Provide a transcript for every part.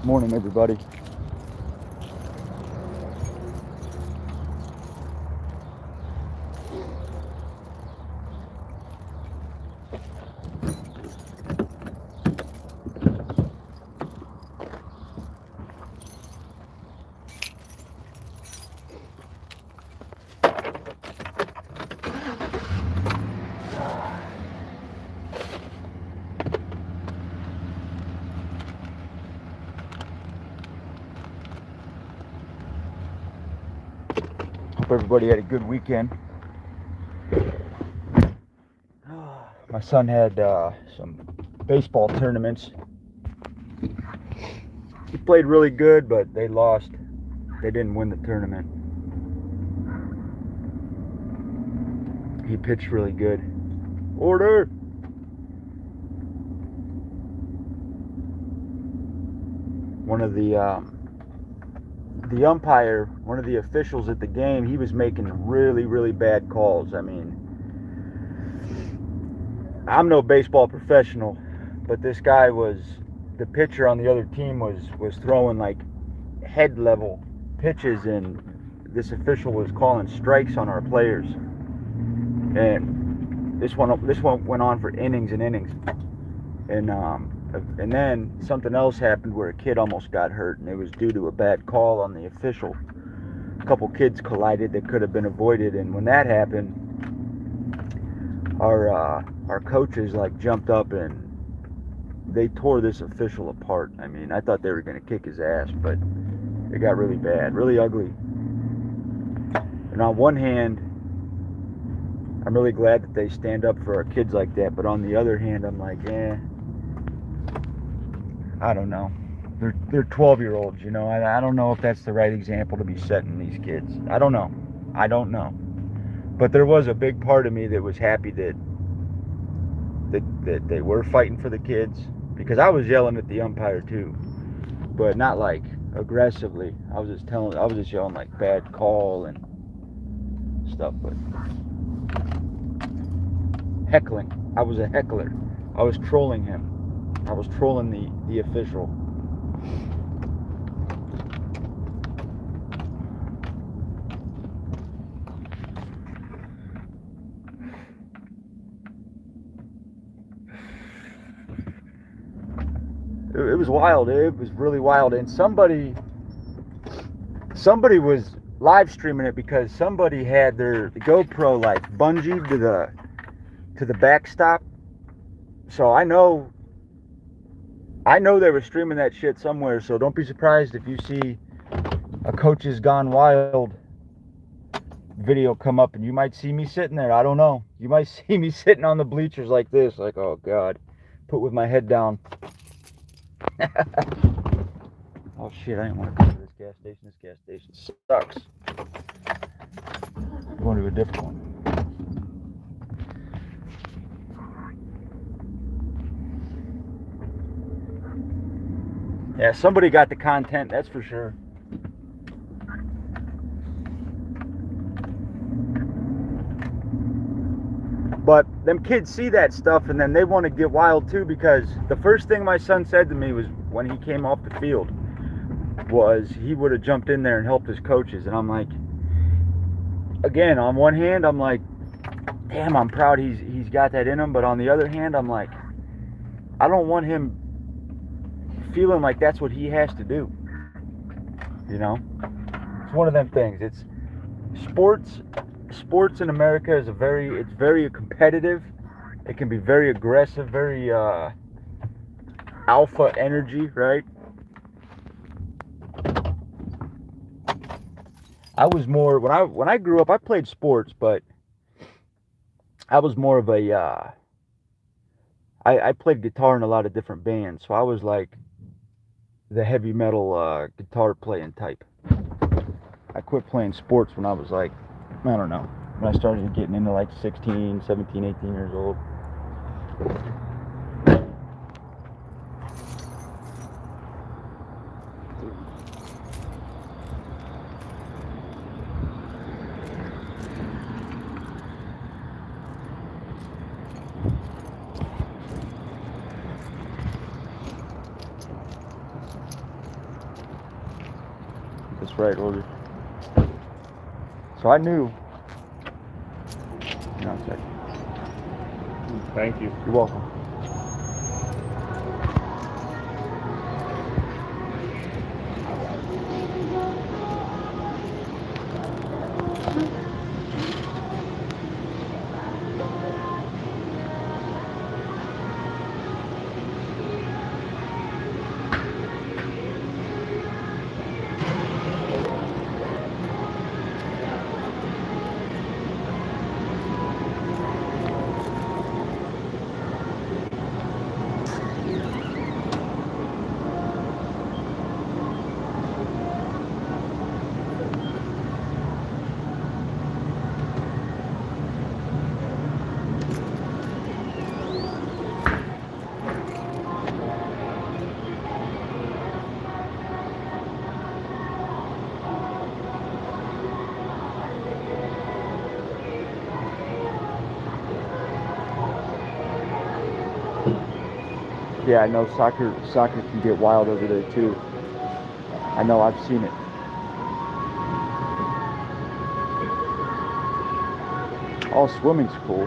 Morning, everybody. Hope everybody had a good weekend. My son had some baseball tournaments. He played really good, but they lost. They didn't win the tournament. He pitched really good. Order! One of the umpire, one of the officials at the game, he was making really, really bad calls. I mean, I'm no baseball professional, but this guy was, the pitcher on the other team was throwing like head level pitches, and this official was calling strikes on our players. And this one went on for innings and innings. And then something else happened where a kid almost got hurt, and it was due to a bad call on the official. A couple kids collided that could have been avoided, and when that happened, our coaches like jumped up and they tore this official apart. I mean, I thought they were going to kick his ass, but it got really bad, really ugly. And on one hand, I'm really glad that they stand up for our kids like that, but on the other hand, I'm like, I don't know. They're 12-year-olds, you know. I don't know if that's the right example to be setting these kids. I don't know. But there was a big part of me that was happy that they were fighting for the kids, because I was yelling at the umpire too, but not like aggressively. I was just yelling like bad call and stuff, but heckling. I was a heckler. I was trolling him. I was trolling the official. It was wild. It was really wild. And somebody was live streaming it because somebody had their GoPro like bungeed to the backstop. So I know they were streaming that shit somewhere. So don't be surprised if you see a Coaches Gone Wild video come up, and you might see me sitting there. I don't know. You might see me sitting on the bleachers like this, like, oh God, put with my head down. Oh shit, I didn't want to go to this gas station. This gas station sucks. I'm going to a different one. Yeah, somebody got the content, that's for sure. But them kids see that stuff, and then they want to get wild too, because the first thing my son said to me was, when he came off the field, was he would have jumped in there and helped his coaches. And I'm like, again, on one hand, I'm like, damn, I'm proud he's got that in him. But on the other hand, I'm like, I don't want him feeling like that's what he has to do. You know, it's one of them things. It's sports in America is it's very competitive. It can be very aggressive, very alpha energy, right? I was more, when I grew up, I played sports, but I was more of a I played guitar in a lot of different bands, so I was like the heavy metal guitar playing type. I quit playing sports when I was like, I don't know, when I started getting into like 16, 17, 18 years old. That's right, Older. So I knew. Hang on a second. Thank you. You're welcome. Yeah, I know soccer can get wild over there too. I know, I've seen it. All swimming's cool.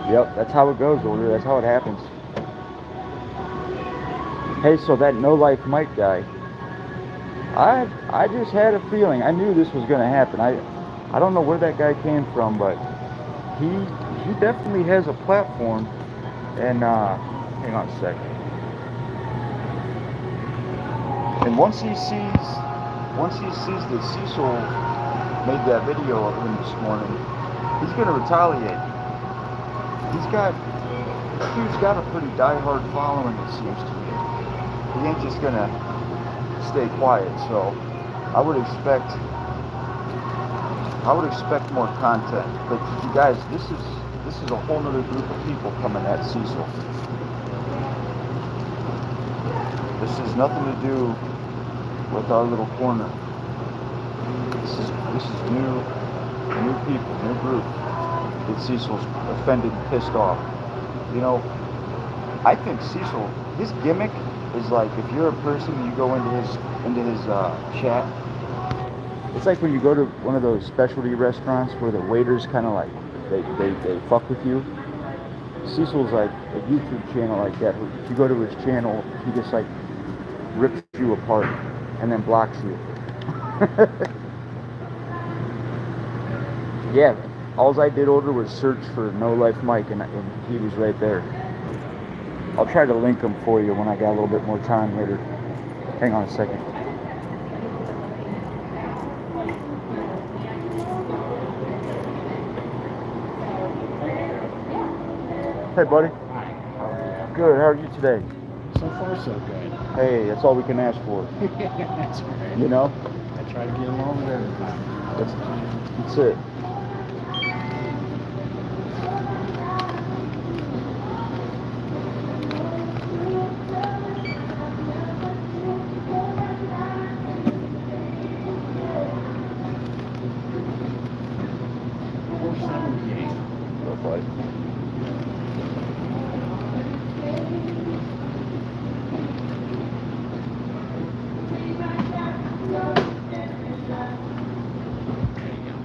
Yep, that's how it goes, Older. That's how it happens. Hey, so that No Life Mike guy, I just had a feeling. I knew this was gonna happen. I don't know where that guy came from, but he definitely has a platform. And hang on a second. And once he sees that Cecil made that video of him this morning, he's gonna retaliate. This dude's got a pretty diehard following, it seems to me. He ain't just gonna stay quiet. So I would expect more content. But you guys, this is a whole nother group of people coming at Cecil. This has nothing to do with our little corner. This is new people, new group that Cecil's offended and pissed off. You know, I think Cecil, his gimmick is like, if you're a person, you go into his chat. It's like when you go to one of those specialty restaurants where the waiters kind of like they fuck with you. Cecil's like a YouTube channel like that. If you go to his channel, he just like rips you apart and then blocks you. Yeah, all I did order was search for No Life Mike, and he was right there. I'll try to link him for you when I got a little bit more time later. Hang on a second. Hey, buddy. Hi, how are you? Good. How are you today? So far, so good. Hey, that's all we can ask for. That's right. You know? I try to get along with everybody. That's it. Oh, buddy.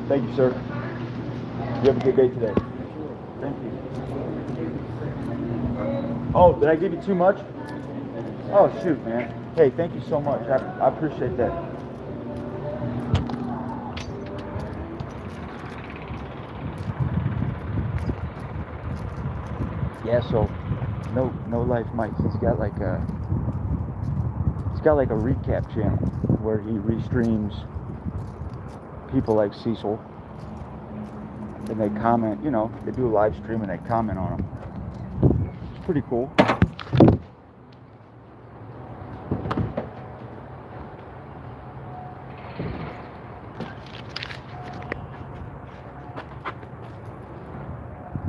Thank you, sir. You have a good day today. Thank you. Oh, did I give you too much? Oh, shoot, man. Hey, thank you so much. I appreciate that. Yeah, so No Life Mike, he's got like a recap channel where he restreams people like Cecil. and they comment, you know, they do a live stream and they comment on them. It's pretty cool.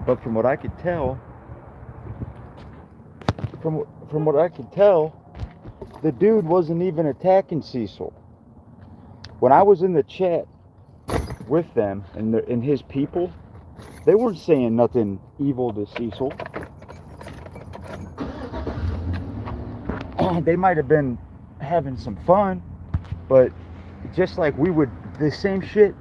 But from what I could tell, from what I could tell, the dude wasn't even attacking Cecil. When I was in the chat with them and his people, they weren't saying nothing evil to Cecil. They might have been having some fun, but just like we would, the same shit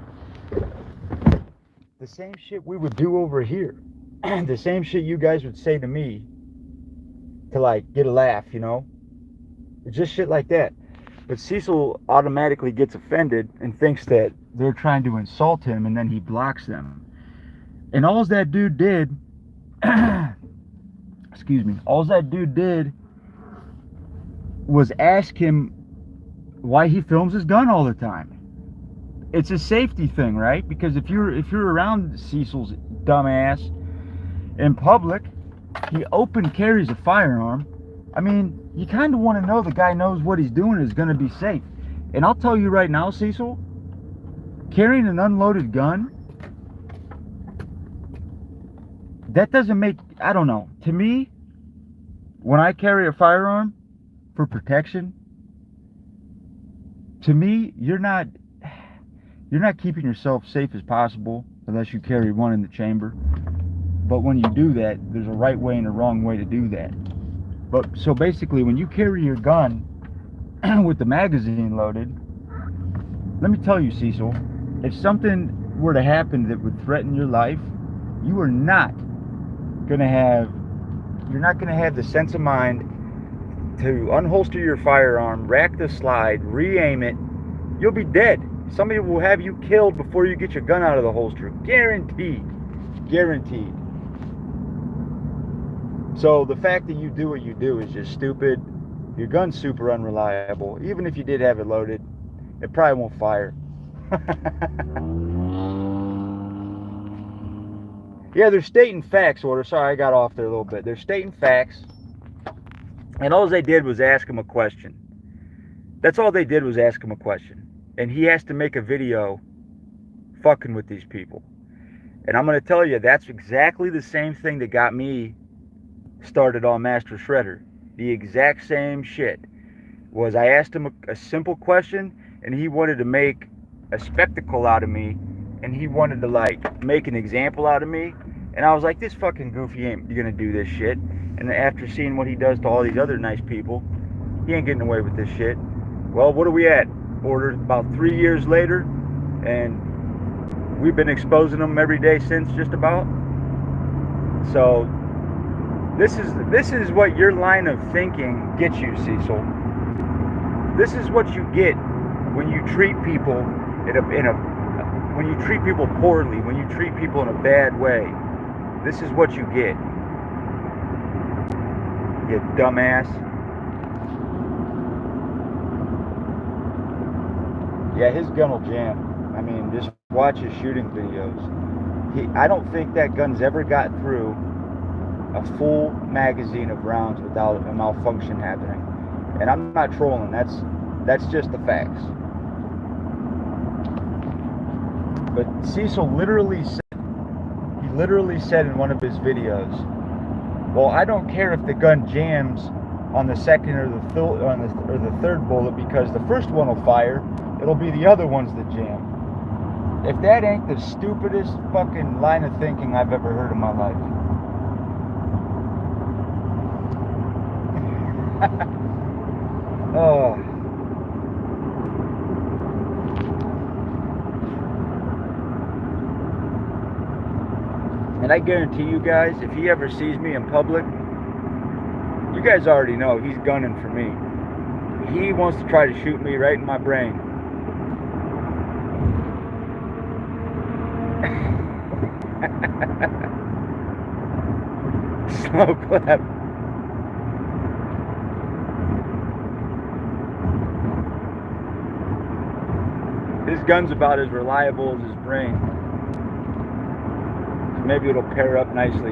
we would do over here. The same shit you guys would say to me to like get a laugh, you know? Just shit like that. But Cecil automatically gets offended and thinks that they're trying to insult him, and then he blocks them. And all that dude did, excuse me, all that dude did was ask him why he films his gun all the time. It's a safety thing, right? Because if you're around Cecil's dumbass in public, he open carries a firearm. I mean, you kind of want to know the guy knows what he's doing, is going to be safe. And I'll tell you right now, Cecil, carrying an unloaded gun, that doesn't make, I don't know. To me, when I carry a firearm for protection, to me, you're not keeping yourself safe as possible unless you carry one in the chamber. But when you do that, there's a right way and a wrong way to do that. But so basically, when you carry your gun with the magazine loaded, let me tell you, Cecil, if something were to happen that would threaten your life, you are not gonna have the sense of mind to unholster your firearm, rack the slide, re-aim it. You'll be dead. Somebody will have you killed before you get your gun out of the holster. Guaranteed. Guaranteed. So the fact that you do what you do is just stupid. Your gun's super unreliable. Even if you did have it loaded, it probably won't fire. Yeah, they're stating facts, Order. Sorry, I got off there a little bit. They're stating facts. And all they did was ask him a question. That's all they did was ask him a question. And he has to make a video fucking with these people. And I'm going to tell you, that's exactly the same thing that got me started on Master Shredder. The exact same shit. Was I asked him a simple question, and he wanted to make a spectacle out of me, and he wanted to like make an example out of me. And I was like, this fucking goofy ain't gonna do this shit. And after seeing what he does to all these other nice people, he ain't getting away with this shit. Well, what are we at? Order about 3 years later, and we've been exposing them every day since, just about. So this is what your line of thinking gets you, Cecil. This is what you get when you treat people when you treat people poorly, when you treat people in a bad way. This is what you get. You dumbass. Yeah, his gun will jam. I mean, just watch his shooting videos. I don't think that gun's ever got through a full magazine of rounds without a malfunction happening. And I'm not trolling. That's just the facts. But Cecil literally said in one of his videos, well, I don't care if the gun jams on the second or the third bullet, because the first one will fire. It'll be the other ones that jam. If that ain't the stupidest fucking line of thinking I've ever heard in my life. Oh. And I guarantee you guys, if he ever sees me in public, you guys already know he's gunning for me. He wants to try to shoot me right in my brain. Slow clap. His gun's about as reliable as his brain. maybe it'll pair up nicely.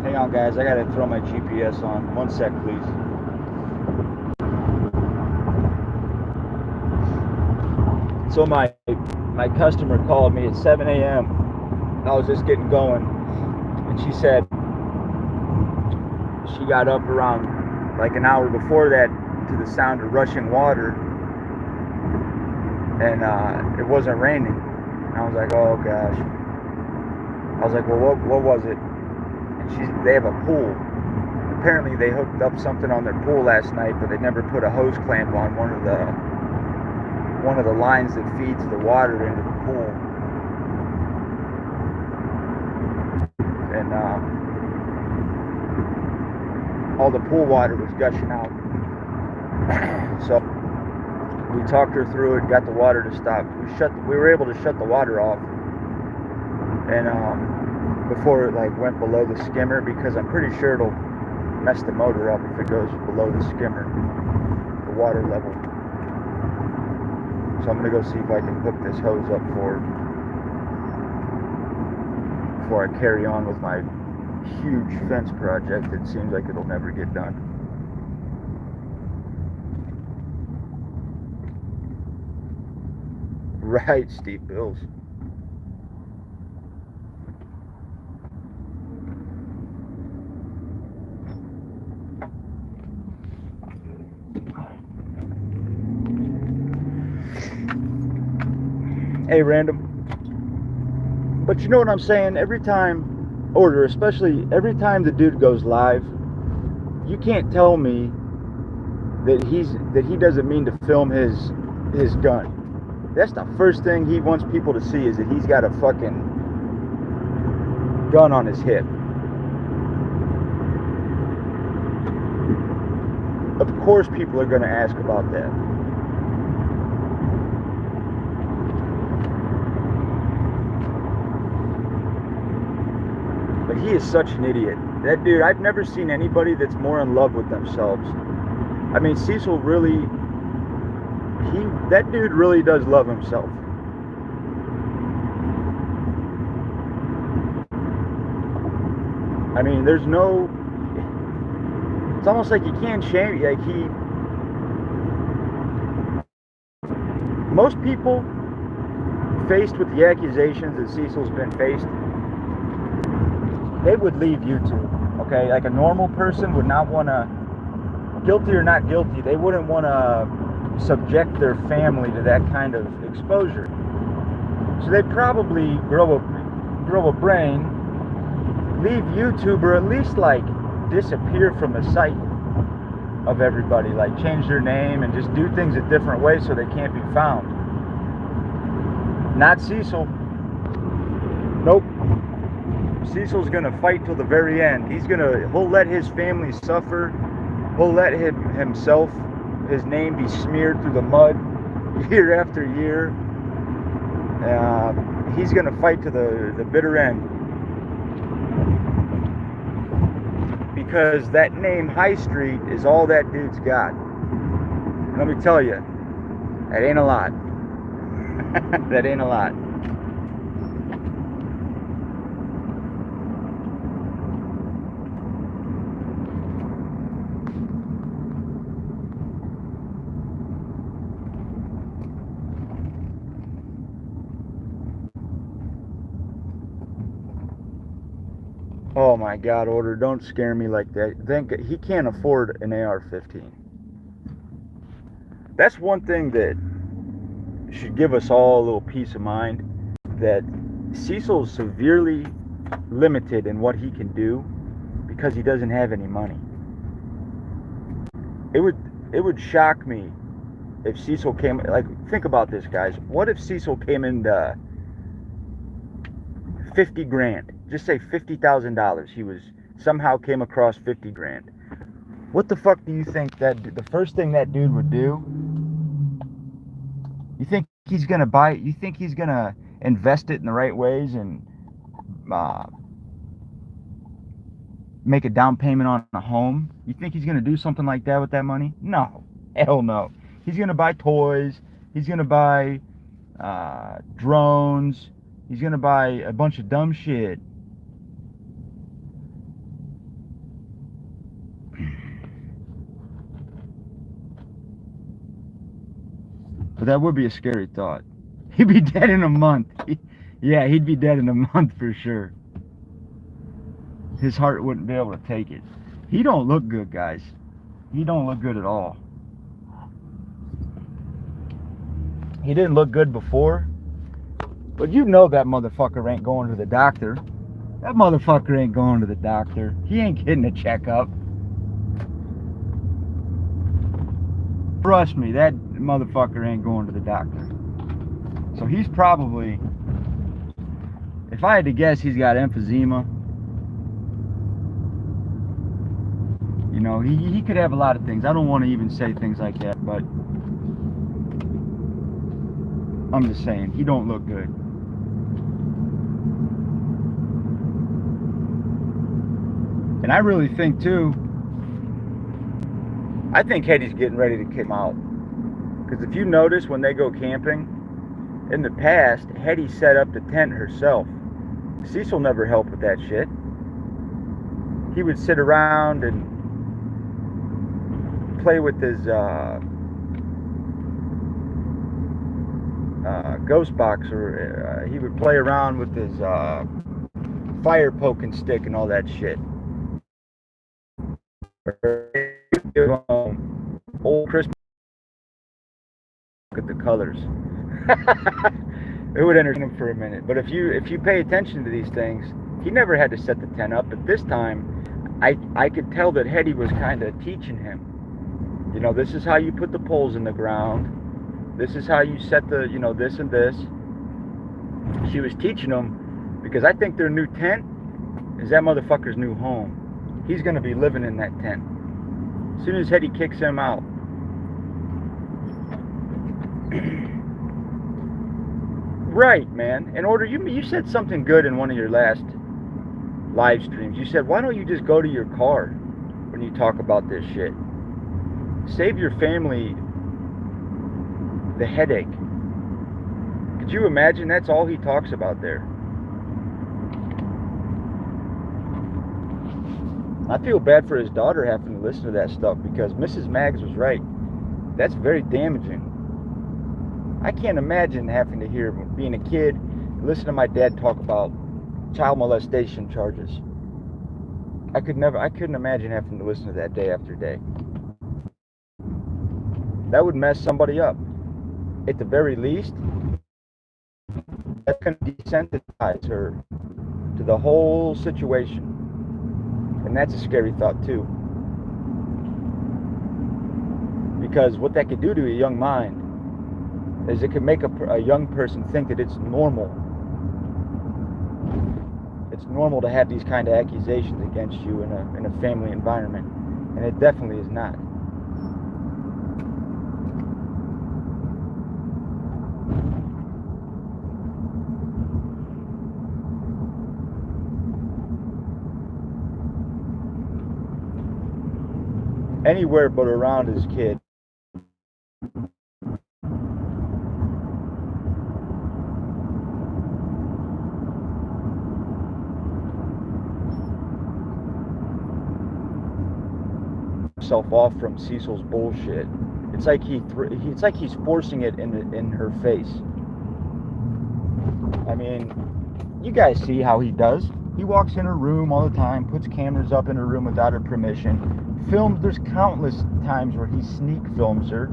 Hang on, guys. I gotta throw my GPS on. 1 sec, please. So my customer called me at 7 a.m. I was just getting going, and she said she got up around like an hour before that to the sound of rushing water, and it wasn't raining. And I was like, oh gosh. I was like, well, what was it? And they have a pool. Apparently they hooked up something on their pool last night, but they never put a hose clamp on one of the lines that feeds the water into the pool. And all the pool water was gushing out. So we talked her through it, got the water to stop. We were able to shut the water off, and before it like went below the skimmer, because I'm pretty sure it'll mess the motor up if it goes below the skimmer, the water level. So I'm gonna go see if I can hook this hose up before I carry on with my huge fence project. It seems like it'll never get done. Right, steep hills. Hey, random. But you know what I'm saying? Every time, or especially every time the dude goes live, you can't tell me that he doesn't mean to film his gun. That's the first thing he wants people to see, is that he's got a fucking gun on his hip. Of course people are going to ask about that. But he is such an idiot. That dude, I've never seen anybody that's more in love with themselves. I mean, Cecil really, that dude really does love himself. I mean, there's no, it's almost like you can't shame, like most people faced with the accusations that Cecil's been faced, they would leave YouTube, okay? Like a normal person would not want to, guilty or not guilty, they wouldn't want to subject their family to that kind of exposure. So they'd probably grow a brain, leave YouTube, or at least like disappear from the sight of everybody, like change their name and just do things a different way so they can't be found. Not Cecil. Nope. Cecil's gonna fight till the very end. He'll let his family suffer. He'll let his name be smeared through the mud year after year. He's gonna fight to the bitter end. Because that name High Street is all that dude's got. Let me tell you, that ain't a lot. That ain't a lot. Oh my God, Order, don't scare me like that. He can't afford an AR-15. That's one thing that should give us all a little peace of mind, that Cecil's severely limited in what he can do because he doesn't have any money. It would shock me if Cecil came, like, think about this, guys. What if Cecil came into 50 grand? Just say $50,000. He somehow came across 50 grand. What the fuck do you think that the first thing that dude would do? You think he's gonna buy it? You think he's gonna invest it in the right ways and make a down payment on a home? You think he's gonna do something like that with that money? No, hell no. He's gonna buy toys. He's gonna buy drones. He's gonna buy a bunch of dumb shit. But that would be a scary thought. He'd be dead in a month. Yeah, he'd be dead in a month for sure. His heart wouldn't be able to take it. He don't look good, guys. He don't look good at all. He didn't look good before, but you know that motherfucker ain't going to the doctor. That motherfucker ain't going to the doctor. He ain't getting a checkup. Trust me, that motherfucker ain't going to the doctor. So he's probably, if I had to guess, he's got emphysema. You know, he could have a lot of things. I don't want to even say things like that, but I'm just saying, he don't look good. And I really think too, I think Hetty's getting ready to kick him out. Because if you notice when they go camping, in the past, Hetty set up the tent herself. Cecil never helped with that shit. He would sit around and play with his ghost box, or he would play around with his fire poking stick and all that shit. Old Christmas, look at the colors. It would entertain him for a minute. But if you pay attention to these things, he never had to set the tent up. But this time, I could tell that Hetty was kind of teaching him. You know, this is how you put the poles in the ground. This is how you set the, you know, this and this. She was teaching him, because I think their new tent is that motherfucker's new home. He's going to be living in that tent as soon as Hetty kicks him out. Right, man. In order, you said something good in one of your last live streams. You said, why don't you just go to your car when you talk about this shit? Save your family the headache. Could you imagine? That's all he talks about there. I feel bad for his daughter having to listen to that stuff, because Mrs. Maggs was right. That's very damaging. I can't imagine having to hear, being a kid, listen to my dad talk about child molestation charges. I couldn't imagine having to listen to that day after day. That would mess somebody up. At the very least, that's going to desensitize her to the whole situation. And that's a scary thought too. Because what that could do to a young mind is it could make a young person think that it's normal. It's normal to have these kind of accusations against you in a family environment. And it definitely is not. Anywhere but around his kid. Himself off from Cecil's bullshit. It's like he's forcing it in her face. I mean, you guys see how he does. He walks in her room all the time, puts cameras up in her room without her permission. There's countless times where he sneak films her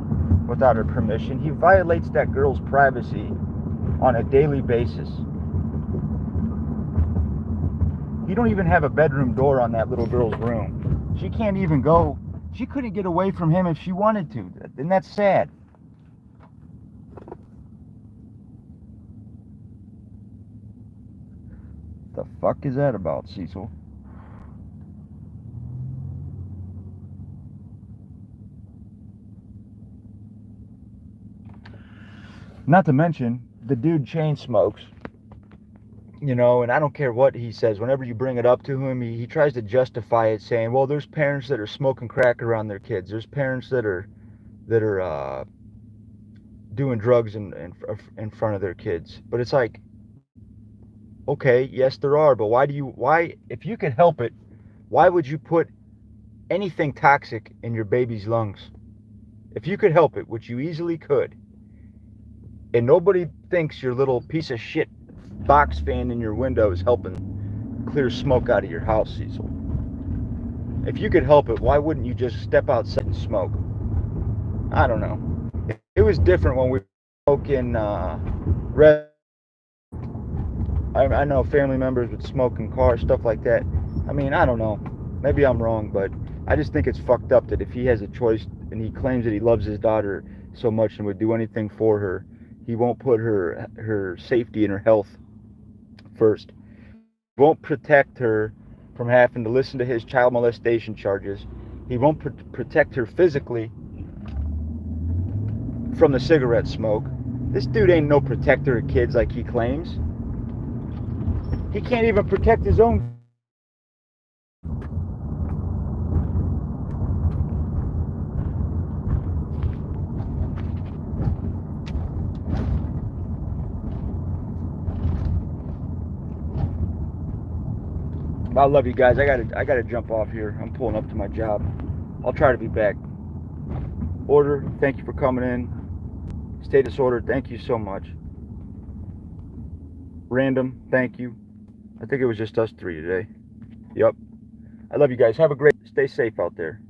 without her permission. He violates that girl's privacy on a daily basis. He don't even have a bedroom door on that little girl's room. She can't even go. She couldn't get away from him if she wanted to. And that's sad. The fuck is that about, Cecil? Not to mention, the dude chain smokes. You know, and I don't care what he says. Whenever you bring it up to him, he tries to justify it, saying, well, there's parents that are smoking crack around their kids. There's parents that are doing drugs in front of their kids. But it's like, okay, yes there are, but why if you could help it, why would you put anything toxic in your baby's lungs? If you could help it, which you easily could, and nobody thinks your little piece of shit box fan in your window is helping clear smoke out of your house, Cecil. If you could help it, why wouldn't you just step outside and smoke? I don't know. It was different when we smoke in red. I know family members would smoke in cars, stuff like that. I mean, I don't know. Maybe I'm wrong, but I just think it's fucked up that if he has a choice and he claims that he loves his daughter so much and would do anything for her, he won't put her safety and her health first. He won't protect her from having to listen to his child molestation charges. He won't protect her physically from the cigarette smoke. This dude ain't no protector of kids like he claims. He can't even protect his own. I love you guys. I gotta jump off here. I'm pulling up to my job. I'll try to be back. Order, thank you for coming in. Status order, thank you so much. Random, thank you. I think it was just us three today. Yep. I love you guys. Have a great, stay safe out there.